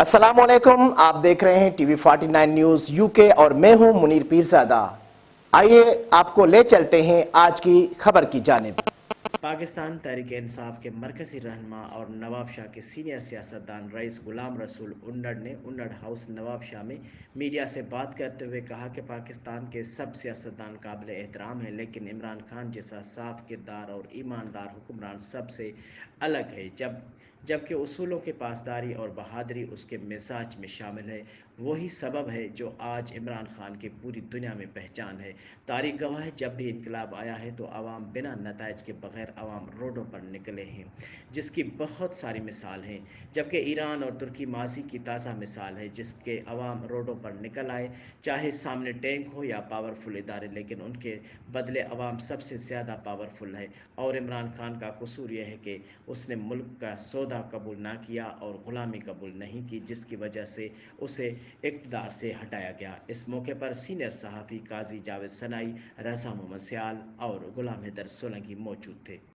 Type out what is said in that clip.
अस्सलामुअलैकुम, आप देख रहे हैं टीवी 49 न्यूज यूके और मैं हूं मुनीर पीरजादा। आइए आपको ले चलते हैं आज की खबर की जानिब। पाकिस्तान तहरीक इंसाफ के मरकजी रहनुमा और नवाब शाह के सीनियर सियासतदान रईस गुलाम रसूल उन्नड़ ने उन्नड़ हाउस नवाब शाह में मीडिया से बात करते हुए कहा कि पाकिस्तान के सब सियासतदान काबिल एहतराम हैं, लेकिन इमरान खान जैसा साफ किरदार और ईमानदार हुक्मरान सबसे अलग है। जबकि उसूलों के पासदारी और बहादुरी उसके मिजाज में शामिल है। वही सबब है जो आज इमरान खान की पूरी दुनिया में पहचान है। तारीख गवाह है, जब भी इनकलाब आया है तो आवाम बिना नताइज के बगैर आवाम रोडों पर निकले हैं, जिसकी बहुत सारी मिसाल हैं। जबकि ईरान और तुर्की माजी की ताज़ा मिसाल है, जिसके अवाम रोडों पर निकल आए, चाहे सामने टैंक हो या पावरफुल इदारे, लेकिन उनके बदले अवाम सबसे ज़्यादा पावरफुल है। और इमरान खान का कसूर यह है कि उसने मुल्क का सौदा कबूल ना किया और ग़ुलामी कबूल नहीं की, जिसकी वजह से उसे इक़्तिदार से हटाया गया। इस मौके पर सीनियर सहाफ़ी काजी जावेद सनाई, रज़ा मोहम्मद सियाल और गुलाम हैदर सोलंकी मौजूद थे।